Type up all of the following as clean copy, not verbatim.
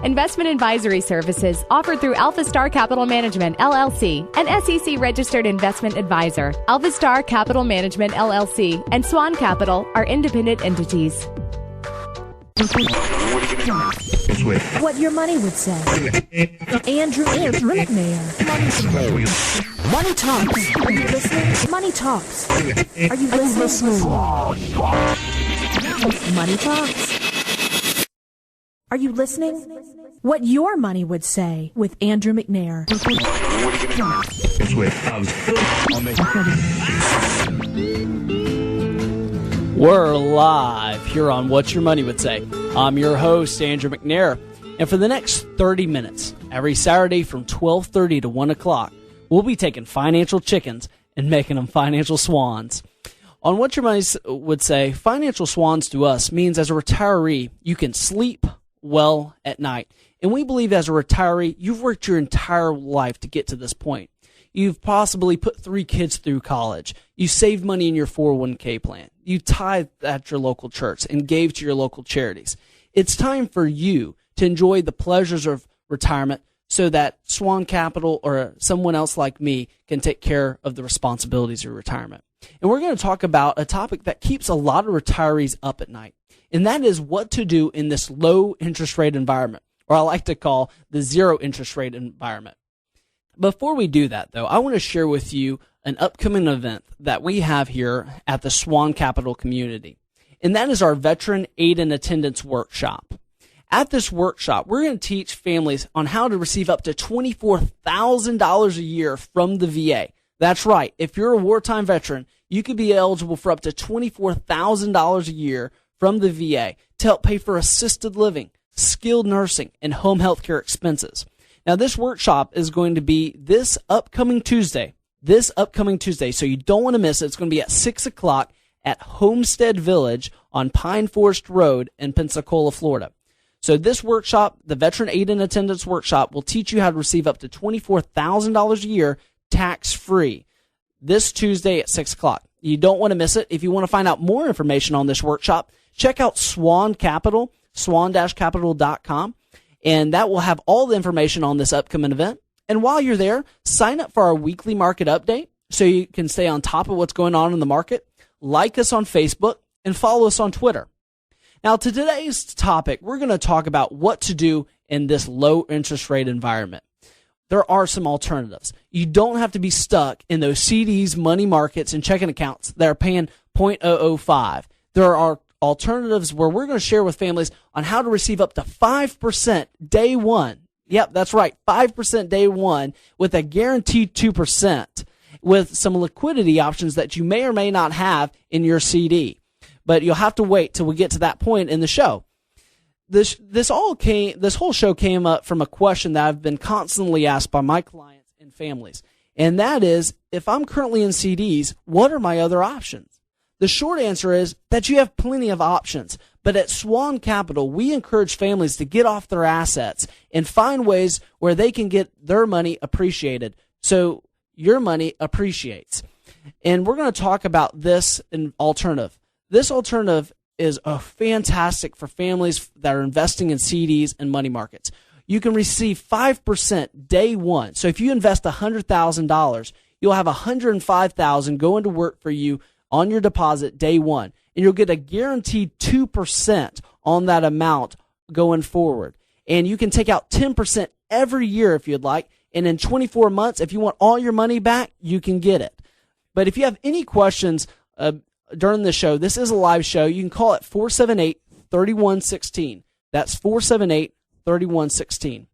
Investment advisory services offered through Alpha Star Capital Management, LLC, an SEC-registered investment advisor. Alpha Star Capital Management, LLC, and SWAN-Capital are independent entities. What your money would say. Andrew McNair. Money Talks. Are you listening? Money Talks. Are you listening? Money Talks. Are you listening? What your money would say with Andrew McNair. We're live here on What Your Money Would Say. I'm your host, Andrew McNair, and for the next 30 minutes, every Saturday from 12:30 to 1 o'clock, we'll be taking financial chickens and making them financial swans. On What Your Money Would Say, financial swans to us means as a retiree, you can sleep well at night. And we believe as a retiree, you've worked your entire life to get to this point. You've possibly put 3 kids through college. You saved money in your 401k plan. You tithed at your local church and gave to your local charities. It's time for you to enjoy the pleasures of retirement so that SWAN-Capital or someone else like me can take care of the responsibilities of retirement. And we're going to talk about a topic that keeps a lot of retirees up at night, and that is what to do in this low interest rate environment, or I like to call the zero interest rate environment. Before we do that, though, I want to share with you an upcoming event that we have here at the SWAN-Capital community, and that is our Veteran Aid and Attendance Workshop. At this workshop, we're going to teach families on how to receive up to $24,000 a year from the VA. That's right. If you're a wartime veteran, you could be eligible for up to $24,000 a year from the VA to help pay for assisted living, skilled nursing, and home health care expenses. Now, this workshop is going to be this upcoming Tuesday, so you don't want to miss it. It's going to be at 6 o'clock at Homestead Village on Pine Forest Road in Pensacola, Florida. So this workshop, the Veteran Aid and Attendance Workshop, will teach you how to receive up to $24,000 a year tax-free this Tuesday at 6 o'clock. You don't want to miss it. If you want to find out more information on this workshop, check out SWAN-Capital, swan-capital.com. And that will have all the information on this upcoming event. And while you're there, sign up for our weekly market update so you can stay on top of what's going on in the market. Like us on Facebook and follow us on Twitter. Now, to today's topic, we're going to talk about what to do in this low interest rate environment. There are some alternatives. You don't have to be stuck in those CDs, money markets, and checking accounts that are paying 0.005. There are alternatives where we're going to share with families on how to receive up to 5% day one. Yep, that's right, 5% day one with a guaranteed 2% with some liquidity options that you may or may not have in your CD. But you'll have to wait till we get to that point in the show. This whole show came up from a question that I've been constantly asked by my clients and families. And that is, if I'm currently in CDs, what are my other options? The short answer is that you have plenty of options, but at SWAN-Capital, we encourage families to get off their assets and find ways where they can get their money appreciated so your money appreciates. And we're going to talk about this alternative. This alternative is fantastic for families that are investing in CDs and money markets. You can receive 5% day one. So if you invest $100,000, you'll have $105,000 going to work for you on your deposit day one, and you'll get a guaranteed 2% on that amount going forward. And you can take out 10% every year if you'd like, and in 24 months, if you want all your money back, you can get it. But if you have any questions during the show, this is a live show, you can call it 478-3116. That's 478-3116.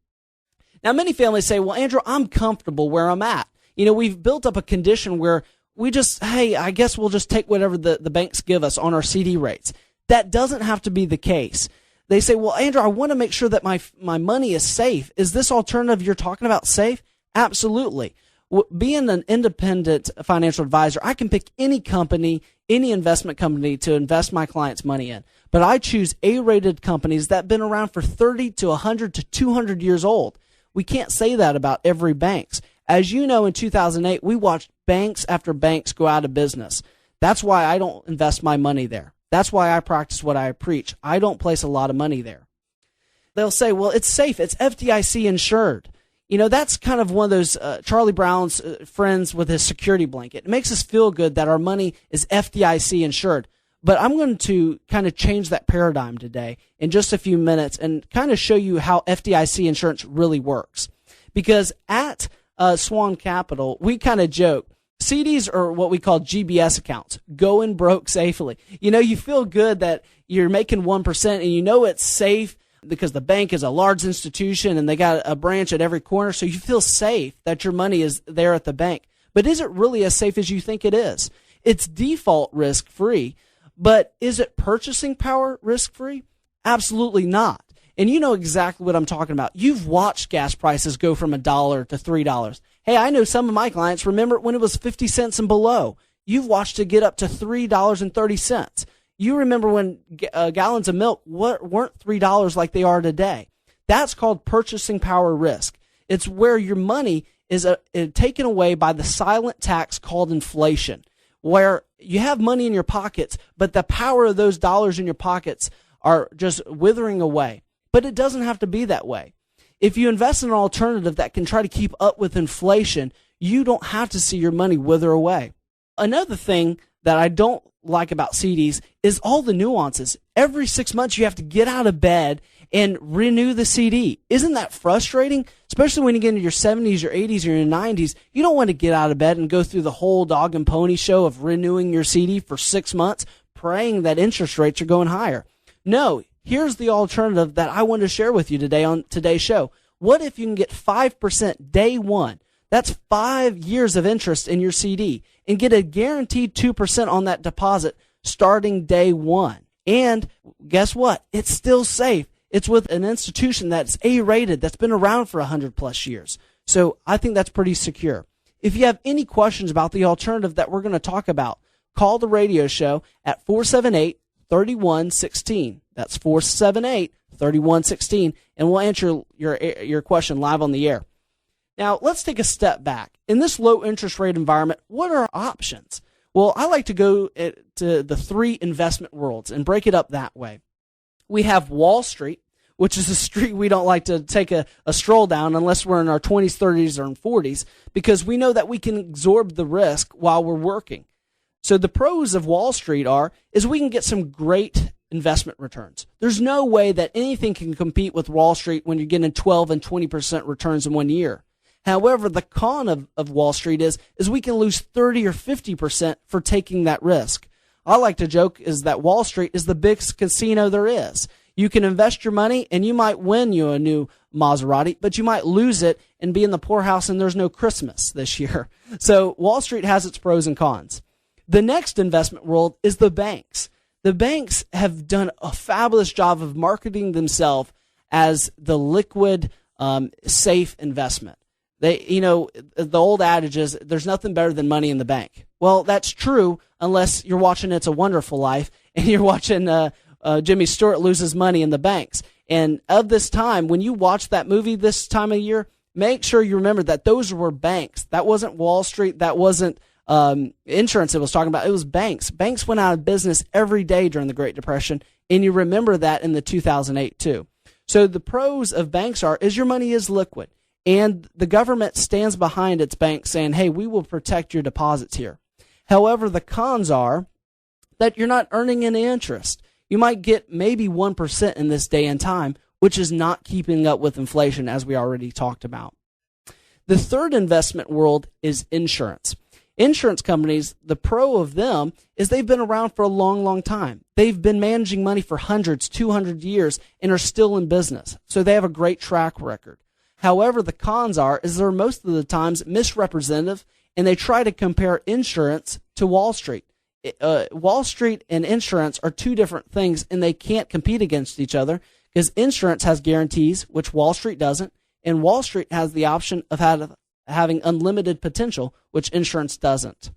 Now, many families say, well, Andrew, I'm comfortable where I'm at. You know, we've built up a condition where we just, hey, I guess we'll just take whatever the banks give us on our CD rates. That doesn't have to be the case. They say, well, Andrew, I want to make sure that my money is safe. Is this alternative you're talking about safe? Absolutely. Being an independent financial advisor, I can pick any company, any investment company to invest my clients' money in. But I choose A-rated companies that have been around for 30 to 100 to 200 years old. We can't say that about every bank. As you know, in 2008, we watched banks after banks go out of business. That's why I don't invest my money there. That's why I practice what I preach. I don't place a lot of money there. they'll say, well, it's safe. It's FDIC insured. That's kind of one of those Charlie Brown's friends with his security blanket. It makes us feel good that our money is FDIC insured. But I'm going to kind of change that paradigm today in just a few minutes and kind of show you how FDIC insurance really works. Because at SWAN-Capital, we kind of joke, CDs are what we call GBS accounts, going broke safely. You feel good that you're making 1% and it's safe because the bank is a large institution and they got a branch at every corner, so you feel safe that your money is there at the bank. But is it really as safe as you think it is? It's default risk-free, but is it purchasing power risk-free? Absolutely not. And you know exactly what I'm talking about. You've watched gas prices go from $1 to $3. Hey, I know some of my clients remember when it was 50 cents and below. You've watched it get up to $3.30. You remember when gallons of milk weren't $3 like they are today. That's called purchasing power risk. It's where your money is taken away by the silent tax called inflation, where you have money in your pockets, but the power of those dollars in your pockets are just withering away. But it doesn't have to be that way. If you invest in an alternative that can try to keep up with inflation, you don't have to see your money wither away. Another thing that I don't like about CDs is all the nuances. Every 6 months you have to get out of bed and renew the CD. Isn't that frustrating? Especially when you get into your 70s, your 80s, or your 90s. You don't want to get out of bed and go through the whole dog and pony show of renewing your CD for 6 months, praying that interest rates are going higher. No, here's the alternative that I want to share with you today on today's show. What if you can get 5% day one? That's 5 years of interest in your CD and get a guaranteed 2% on that deposit starting day one. And guess what? It's still safe. It's with an institution that's A-rated, that's been around for 100 plus years. So I think that's pretty secure. If you have any questions about the alternative that we're going to talk about, call the radio show at 478-3116. That's 478-3116, and we'll answer your question live on the air. Now, let's take a step back. In this low interest rate environment, what are our options? Well, I like to go to the three investment worlds and break it up that way. We have Wall Street, which is a street we don't like to take a stroll down unless we're in our 20s, 30s, or 40s, because we know that we can absorb the risk while we're working. So the pros of Wall Street is we can get some great investment returns. There's no way that anything can compete with Wall Street when you're getting 12 and 20% returns in 1 year. However, the con of Wall Street is we can lose 30 or 50% for taking that risk. I like to joke is that Wall Street is the biggest casino there is. You can invest your money and you might win you a new Maserati, but you might lose it and be in the poorhouse and there's no Christmas this year. So Wall Street has its pros and cons. The next investment world is the banks. The banks have done a fabulous job of marketing themselves as the liquid, safe investment. The old adage is there's nothing better than money in the bank. Well, that's true unless you're watching It's a Wonderful Life and you're watching Jimmy Stewart loses money in the banks. And of this time, when you watch that movie this time of year, make sure you remember that those were banks. That wasn't Wall Street. That wasn't insurance it was talking about. It was banks. Banks went out of business every day during the Great Depression, and you remember that in the 2008 too. So the pros of banks is your money is liquid. And the government stands behind its banks saying, hey, we will protect your deposits here. However, the cons are that you're not earning any interest. You might get maybe 1% in this day and time, which is not keeping up with inflation, as we already talked about. The third investment world is insurance. Insurance companies, the pro of them is they've been around for a long, long time. They've been managing money for hundreds, 200 years, and are still in business. So they have a great track record. However, the cons is they're most of the times misrepresentative, and they try to compare insurance to Wall Street. Wall Street and insurance are two different things, and they can't compete against each other because insurance has guarantees, which Wall Street doesn't, and Wall Street has the option of having unlimited potential, which insurance doesn't.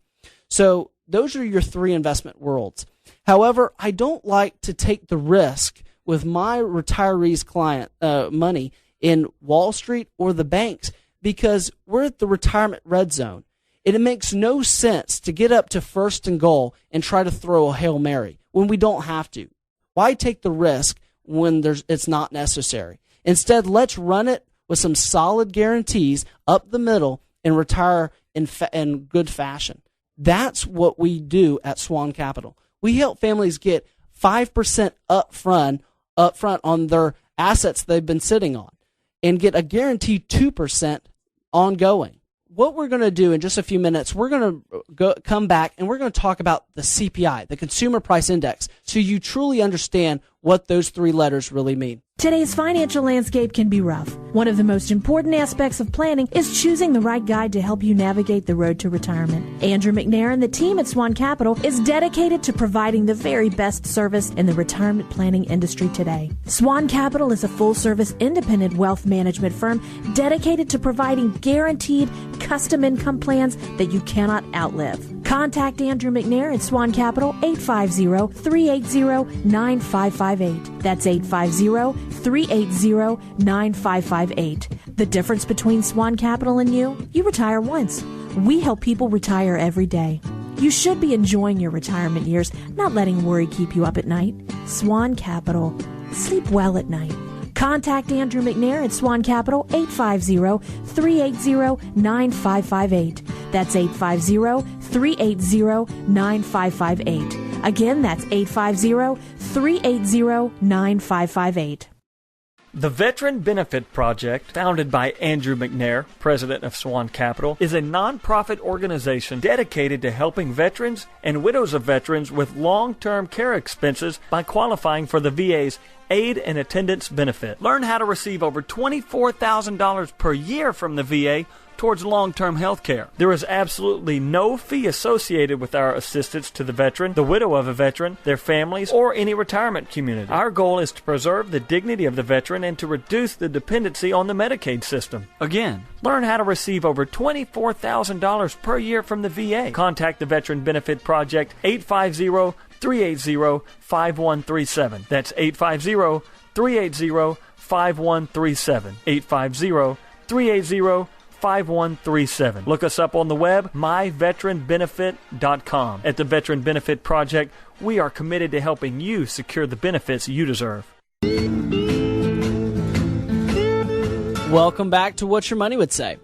So those are your three investment worlds. However, I don't like to take the risk with my retirees' client money in Wall Street or the banks because we're at the retirement red zone. It makes no sense to get up to first and goal and try to throw a Hail Mary when we don't have to. Why take the risk when it's not necessary? Instead, let's run it with some solid guarantees up the middle and retire in good fashion. That's what we do at SWAN-Capital. We help families get 5% upfront on their assets they've been sitting on and get a guaranteed 2% ongoing. What we're going to do in just a few minutes, we're going to come back and we're going to talk about the CPI, the Consumer Price Index, so you truly understand what those three letters really mean. Today's financial landscape can be rough. One of the most important aspects of planning is choosing the right guide to help you navigate the road to retirement. Andrew McNair and the team at SWAN-Capital is dedicated to providing the very best service in the retirement planning industry today. SWAN-Capital is a full-service independent wealth management firm dedicated to providing guaranteed custom income plans that you cannot outlive. Contact Andrew McNair at SWAN-Capital 850-380-9558. That's 850-380-9558. The difference between SWAN-Capital and you retire once. We help people retire every day. You should be enjoying your retirement years, not letting worry keep you up at night. SWAN-Capital. Sleep well at night. Contact Andrew McNair at SWAN-Capital 850-380-9558. That's 850-380-9558. Again, that's 850-380-9558. The Veteran Benefit Project, founded by Andrew McNair, president of SWAN-Capital, is a nonprofit organization dedicated to helping veterans and widows of veterans with long-term care expenses by qualifying for the VA's Aid and Attendance Benefit. Learn how to receive over $24,000 per year from the VA towards long-term health care. There is absolutely no fee associated with our assistance to the veteran, the widow of a veteran, their families, or any retirement community. Our goal is to preserve the dignity of the veteran and to reduce the dependency on the Medicaid system. Again, learn how to receive over $24,000 per year from the VA. Contact the Veteran Benefit Project 850-380-5137. That's 850-380-5137. 850-380-5137. Look us up on the web, myveteranbenefit.com. At the Veteran Benefit Project, we are committed to helping you secure the benefits you deserve. Welcome back to What Your Money Would Say.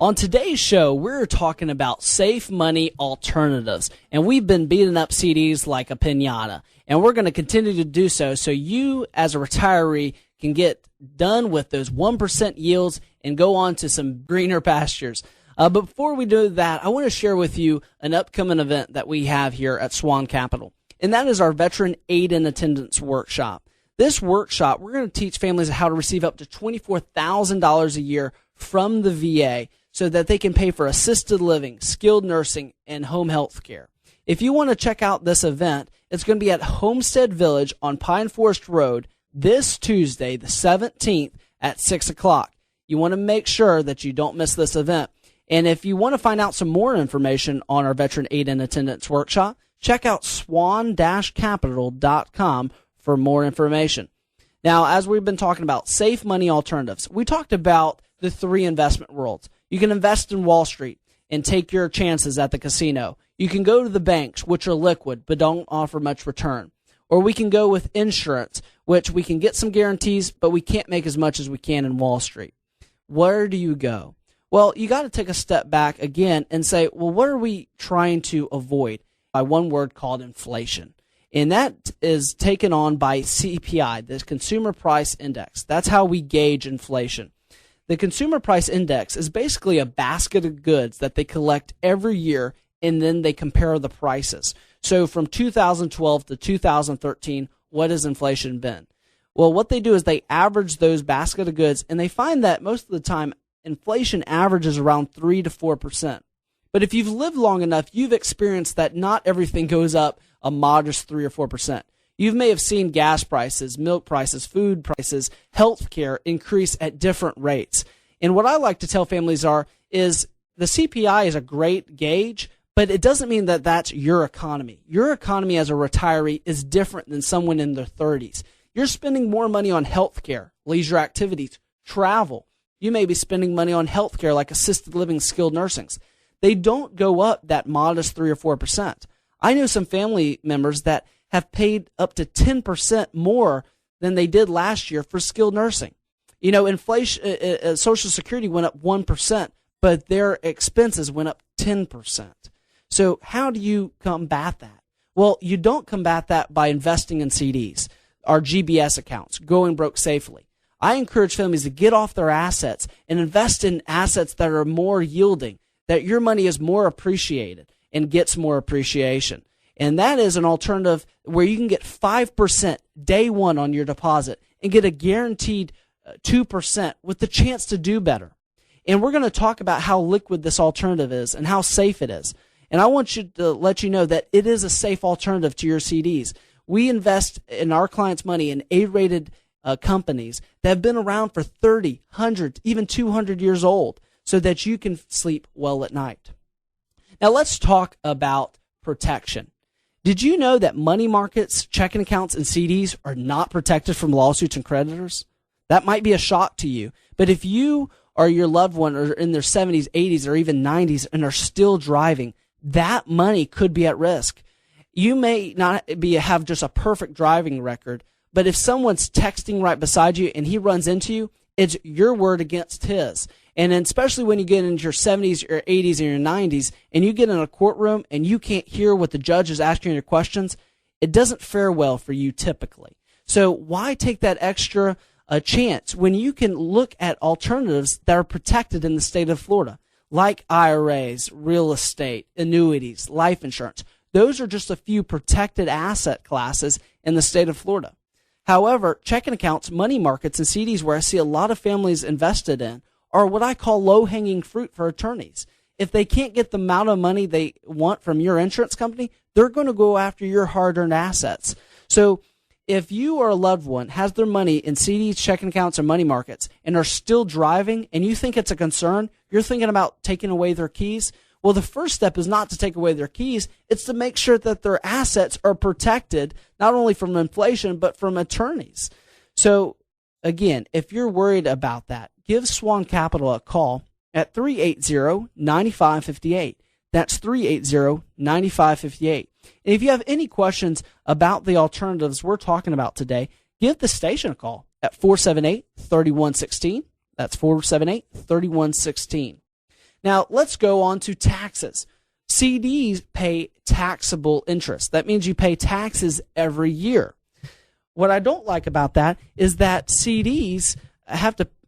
On today's show, we're talking about safe money alternatives, and we've been beating up CDs like a piñata, and we're going to continue to do so you, as a retiree, can get done with those 1% yields and go on to some greener pastures. But before we do that, I want to share with you an upcoming event that we have here at SWAN-Capital, and that is our Veteran Aid and Attendance Workshop. This workshop, we're going to teach families how to receive up to $24,000 a year from the VA so that they can pay for assisted living, skilled nursing, and home health care. If you want to check out this event, it's going to be at Homestead Village on Pine Forest Road this Tuesday, the 17th at 6 o'clock. You want to make sure that you don't miss this event. And if you want to find out some more information on our Veteran Aid and Attendance Workshop, check out swan-capital.com for more information. Now, as we've been talking about safe money alternatives, we talked about the three investment worlds. You can invest in Wall Street and take your chances at the casino. You can go to the banks, which are liquid but don't offer much return. Or we can go with insurance, which we can get some guarantees, but we can't make as much as we can in Wall Street. Where do you go? Well, you got to take a step back again and say, well, what are we trying to avoid? By one word called inflation. And that is taken on by CPI, the Consumer Price Index. That's how we gauge inflation. The Consumer Price Index is basically a basket of goods that they collect every year, and then they compare the prices. So from 2012 to 2013, what has inflation been? Well, what they do is they average those basket of goods, and they find that most of the time inflation averages around 3 to 4%. But if you've lived long enough, you've experienced that not everything goes up a modest 3 or 4%. You may have seen gas prices, milk prices, food prices, health care increase at different rates. And what I like to tell families is the CPI is a great gauge, but it doesn't mean that that's your economy. Your economy as a retiree is different than someone in their 30s. You're spending more money on health care, leisure activities, travel. You may be spending money on health care like assisted living, skilled nursing. They don't go up that modest 3 or 4%. I know some family members that have paid up to 10% more than they did last year for skilled nursing. Inflation, Social Security went up 1%, but their expenses went up 10%. So how do you combat that? Well, you don't combat that by investing in CDs, our GBS accounts, going broke safely. I encourage families to get off their assets and invest in assets that are more yielding, that your money is more appreciated and gets more appreciation. And that is an alternative where you can get 5% day one on your deposit and get a guaranteed 2% with the chance to do better. And we're going to talk about how liquid this alternative is and how safe it is. And I want you to let you know that it is a safe alternative to your CDs. We invest in our clients' money in A-rated companies that have been around for 30, 100, even 200 years old so that you can sleep well at night. Now let's talk about protection. Did you know that money markets, checking accounts, and CDs are not protected from lawsuits and creditors? That might be a shock to you. But if you or your loved one are in their 70s, 80s, or even 90s and are still driving, that money could be at risk. You may not have just a perfect driving record, but if someone's texting right beside you and he runs into you, it's your word against his. And especially when you get into your 70s, your 80s, and your 90s, and you get in a courtroom and you can't hear what the judge is asking your questions, it doesn't fare well for you typically. So why take that extra chance when you can look at alternatives that are protected in the state of Florida, like IRAs, real estate, annuities, life insurance? Those are just a few protected asset classes in the state of Florida. However, checking accounts, money markets, and CDs, where I see a lot of families invested in, are what I call low-hanging fruit for attorneys. If they can't get the amount of money they want from your insurance company, they're going to go after your hard-earned assets. So if you or a loved one has their money in CDs, checking accounts, or money markets and are still driving and you think it's a concern, you're thinking about taking away their keys, well, the first step is not to take away their keys. It's to make sure that their assets are protected, not only from inflation, but from attorneys. So, again, if you're worried about that, give SWAN-Capital a call at 380-9558. That's 380-9558. And if you have any questions about the alternatives we're talking about today, give the station a call at 478-3116. That's 478-3116. Now, let's go on to taxes. CDs pay taxable interest. That means you pay taxes every year. What I don't like about that is that CDs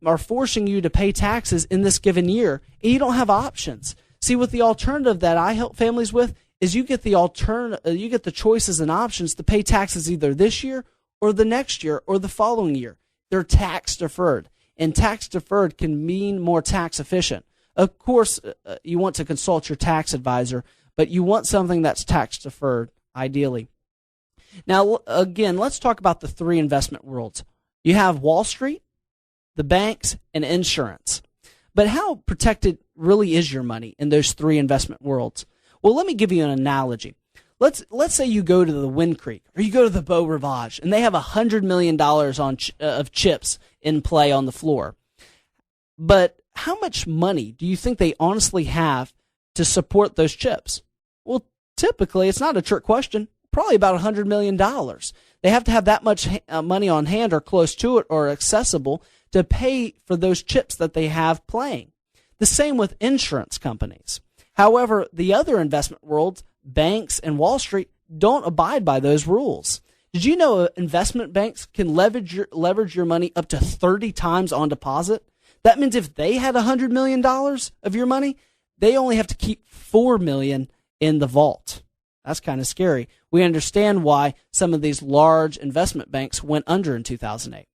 are forcing you to pay taxes in this given year, and you don't have options. See, with the alternative that I help families with is you get the choices and options to pay taxes either this year or the next year or the following year. They're tax deferred, and tax deferred can mean more tax efficient. Of course, you want to consult your tax advisor, but you want something that's tax deferred, ideally. Now, again, let's talk about the three investment worlds. You have Wall Street, the banks, and insurance. But how protected really is your money in those three investment worlds? Well, let me give you an analogy. Let's say you go to the Wind Creek or you go to the Beau Rivage, and they have $100 million of chips in play on the floor. But how much money do you think they honestly have to support those chips? Well, typically, it's not a trick question, probably about $100 million. They have to have that much money on hand or close to it or accessible to pay for those chips that they have playing. The same with insurance companies. However, the other investment worlds, banks and Wall Street, don't abide by those rules. Did you know investment banks can leverage your money up to 30 times on deposit? That means if they had $100 million of your money, they only have to keep $4 million in the vault. That's kind of scary. We understand why some of these large investment banks went under in 2008.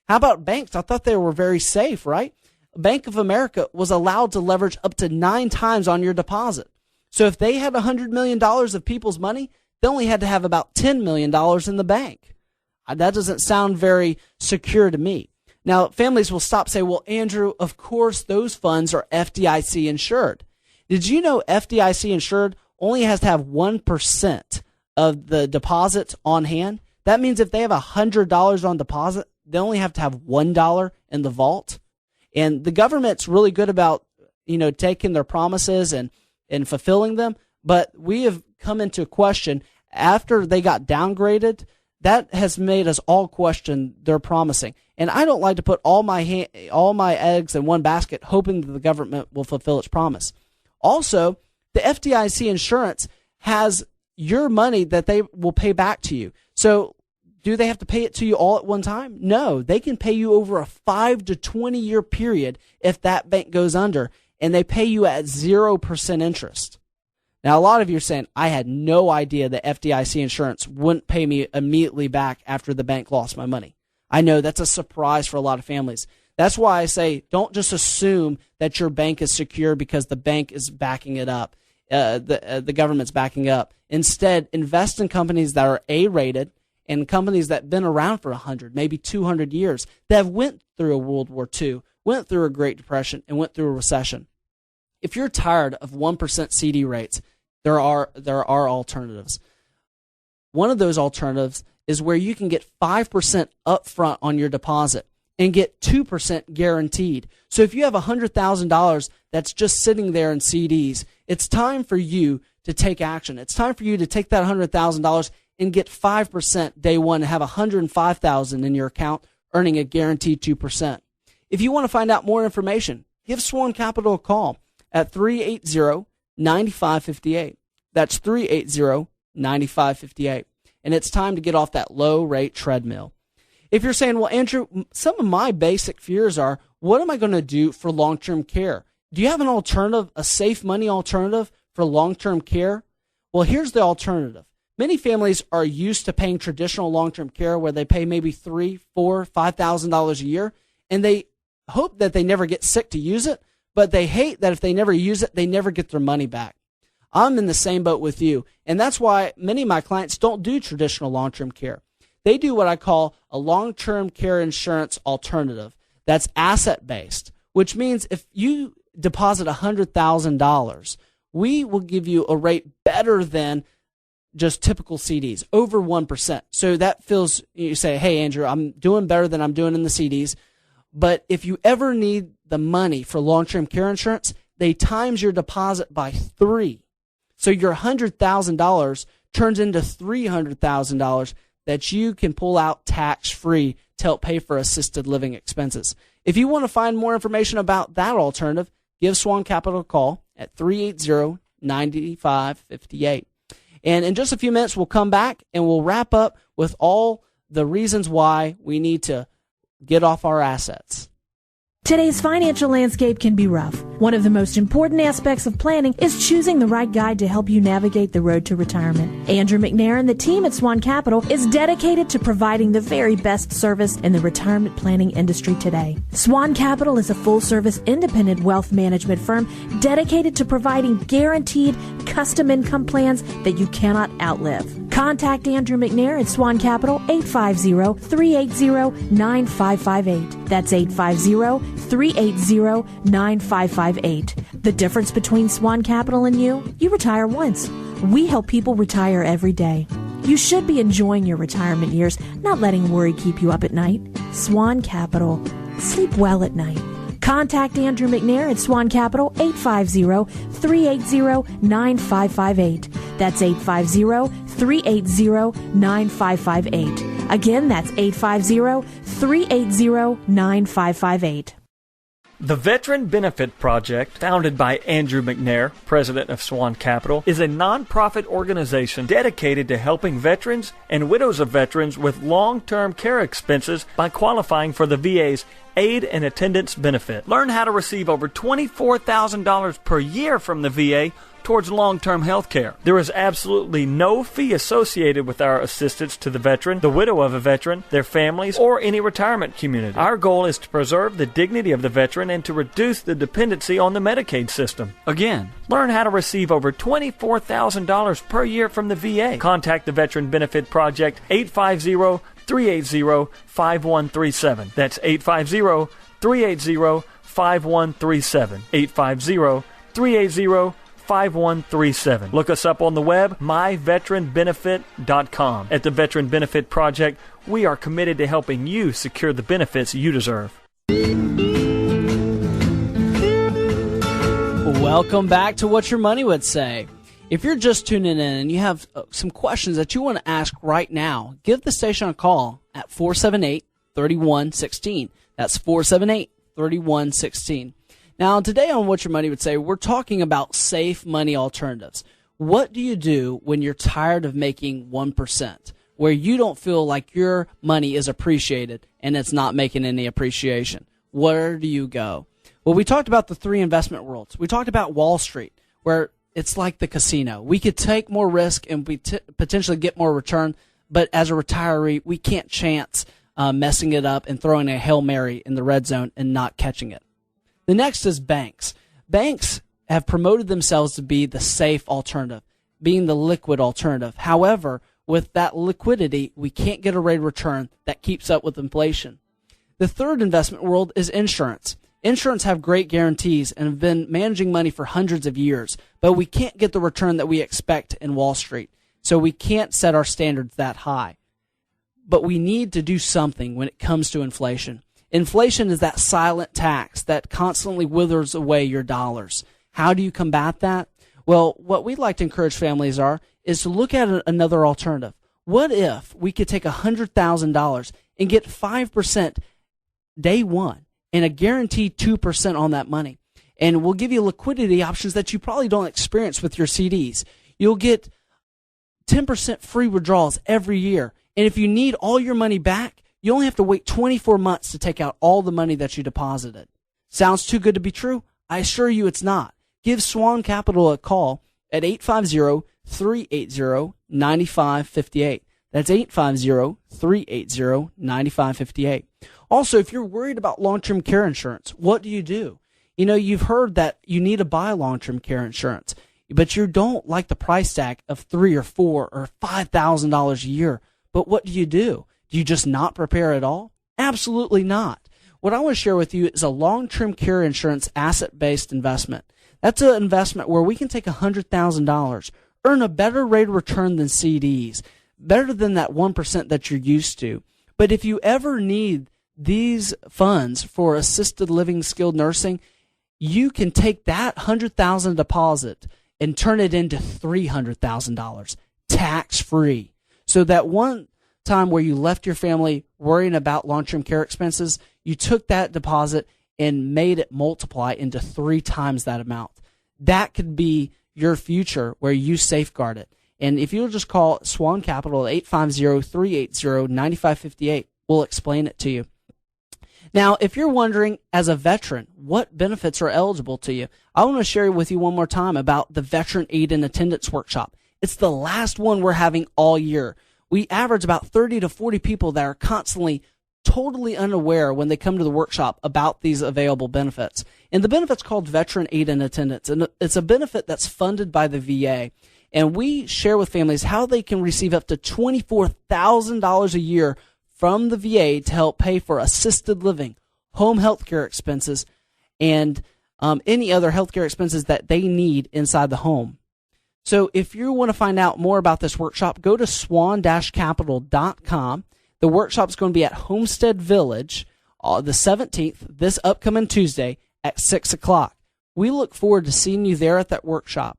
How about banks? I thought they were very safe, right? Bank of America was allowed to leverage up to 9 times on your deposit. So if they had $100 million of people's money, they only had to have about $10 million in the bank. That doesn't sound very secure to me. Now, families will stop saying, well, Andrew, of course those funds are FDIC insured. Did you know FDIC insured only has to have 1% of the deposits on hand? That means if they have $100 on deposit, they only have to have $1 in the vault. And the government's really good about, taking their promises and fulfilling them. But we have come into question after they got downgraded. that has made us all question their promising. And I don't like to put all my eggs in one basket, hoping that the government will fulfill its promise. Also, the FDIC insurance has your money that they will pay back to you. So do they have to pay it to you all at one time? No, they can pay you over a 5 to 20 year period if that bank goes under, and they pay you at 0% interest. Now, a lot of you are saying, I had no idea that FDIC insurance wouldn't pay me immediately back after the bank lost my money. I know that's a surprise for a lot of families. That's why I say, don't just assume that your bank is secure because the bank is backing it up. The government's backing up. Instead, invest in companies that are A-rated and companies that have been around for 100, maybe 200 years, that have went through a World War II, went through a Great Depression, and went through a recession. If you're tired of 1% CD rates, there are alternatives. One of those alternatives is where you can get 5% upfront on your deposit and get 2% guaranteed. So if you have $100,000 that's just sitting there in CDs, it's time for you to take action. It's time for you to take that $100,000 and get 5% day one and have $105,000 in your account, earning a guaranteed 2%. If you want to find out more information, give SWAN-Capital a call at 380-9558. That's 380-9558. And it's time to get off that low-rate treadmill. If you're saying, well, Andrew, some of my basic fears are, what am I going to do for long-term care? Do you have an alternative, a safe money alternative for long-term care? Well, here's the alternative. Many families are used to paying traditional long-term care where they pay maybe $3,000, $4,000, $5,000 a year, and they hope that they never get sick to use it, but they hate that if they never use it, they never get their money back. I'm in the same boat with you, and that's why many of my clients don't do traditional long-term care. They do what I call a long-term care insurance alternative that's asset-based, which means if you deposit $100,000, we will give you a rate better than just typical CDs, over 1%. So that feels, you say, hey, Andrew, I'm doing better than I'm doing in the CDs. But if you ever need the money for long-term care insurance, they times your deposit by 3. So your $100,000 turns into $300,000 that you can pull out tax-free to help pay for assisted living expenses. If you want to find more information about that alternative, give SWAN-Capital a call at 380-9558. And in just a few minutes, we'll come back and we'll wrap up with all the reasons why we need to get off our assets. Today's financial landscape can be rough. One of the most important aspects of planning is choosing the right guide to help you navigate the road to retirement. Andrew McNair and the team at SWAN-Capital is dedicated to providing the very best service in the retirement planning industry today. SWAN-Capital is a full-service independent wealth management firm dedicated to providing guaranteed custom income plans that you cannot outlive. Contact Andrew McNair at SWAN-Capital 850-380-9558. That's 850-380-9558. The difference between SWAN-Capital and you retire once. We help people retire every day. You should be enjoying your retirement years, not letting worry keep you up at night. SWAN-Capital. Sleep well at night. Contact Andrew McNair at SWAN-Capital 850-380-9558. That's 850-380-9558. Again, that's 850-380-9558. The Veteran Benefit Project, founded by Andrew McNair, president of SWAN-Capital, is a nonprofit organization dedicated to helping veterans and widows of veterans with long-term care expenses by qualifying for the VA's Aid and Attendance Benefit. Learn how to receive over $24,000 per year from the VA towards long-term health care. There is absolutely no fee associated with our assistance to the veteran, the widow of a veteran, their families, or any retirement community. Our goal is to preserve the dignity of the veteran and to reduce the dependency on the Medicaid system. Again, learn how to receive over $24,000 per year from the VA. Contact the Veteran Benefit Project 850-380-5137. That's 850-380-5137. 850-380-5137. Look us up on the web, myveteranbenefit.com. At the Veteran Benefit Project, we are committed to helping you secure the benefits you deserve. Welcome back to What Your Money Would Say. If you're just tuning in and you have some questions that you want to ask right now, give the station a call at 478-3116. That's 478-3116. Now, today on What Your Money Would Say, we're talking about safe money alternatives. What do you do when you're tired of making 1%, where you don't feel like your money is appreciated and it's not making any appreciation? Where do you go? Well, we talked about the three investment worlds. We talked about Wall Street, where it's like the casino. We could take more risk and we potentially get more return, but as a retiree, we can't chance messing it up and throwing a Hail Mary in the red zone and not catching it. The next is banks. Banks have promoted themselves to be the safe alternative, being the liquid alternative. However, with that liquidity, we can't get a rate of return that keeps up with inflation. The third investment world is insurance. Insurance have great guarantees and have been managing money for hundreds of years, but we can't get the return that we expect in Wall Street, so we can't set our standards that high. But we need to do something when it comes to inflation. Inflation is that silent tax that constantly withers away your dollars. How do you combat that? Well, what we'd like to encourage families is to look at another alternative. What if we could take $100,000 and get 5% day one and a guaranteed 2% on that money? And we'll give you liquidity options that you probably don't experience with your CDs. You'll get 10% free withdrawals every year. And if you need all your money back, you only have to wait 24 months to take out all the money that you deposited. Sounds too good to be true? I assure you it's not. Give SWAN-Capital a call at 850-380-9558. That's 850-380-9558. Also, if you're worried about long-term care insurance, what do? You know, you've heard that you need to buy long-term care insurance, but you don't like the price tag of $3,000 or $4,000 or $5,000 a year. But what do? Do you just not prepare at all? Absolutely not. What I want to share with you is a long-term care insurance asset-based investment. That's an investment where we can take $100,000, earn a better rate of return than CDs, better than that 1% that you're used to. But if you ever need these funds for assisted living, skilled nursing, you can take that $100,000 deposit and turn it into $300,000 tax-free. So that one time where you left your family worrying about long-term care expenses, you took that deposit and made it multiply into 3 times that amount. That could be your future where you safeguard it. And if you'll just call SWAN-Capital at 850-380-9558, we'll explain it to you. Now, if you're wondering, as a veteran, what benefits are eligible to you, I want to share with you one more time about the Veteran Aid and Attendance Workshop. It's the last one we're having all year. We average about 30 to 40 people that are constantly totally unaware when they come to the workshop about these available benefits. And the benefit's called Veteran Aid and Attendance, and it's a benefit that's funded by the VA. And we share with families how they can receive up to $24,000 a year from the VA to help pay for assisted living, home health care expenses, and any other health care expenses that they need inside the home. So if you want to find out more about this workshop, go to swan-capital.com. The workshop's going to be at Homestead Village the 17th, this upcoming Tuesday at 6 o'clock. We look forward to seeing you there at that workshop.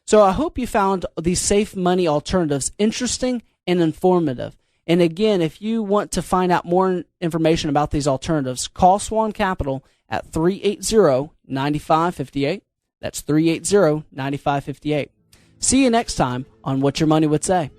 So I hope you found these safe money alternatives interesting and informative. And again, if you want to find out more information about these alternatives, call SWAN-Capital at 380-9558. That's 380-9558. See you next time on What Your Money Would Say.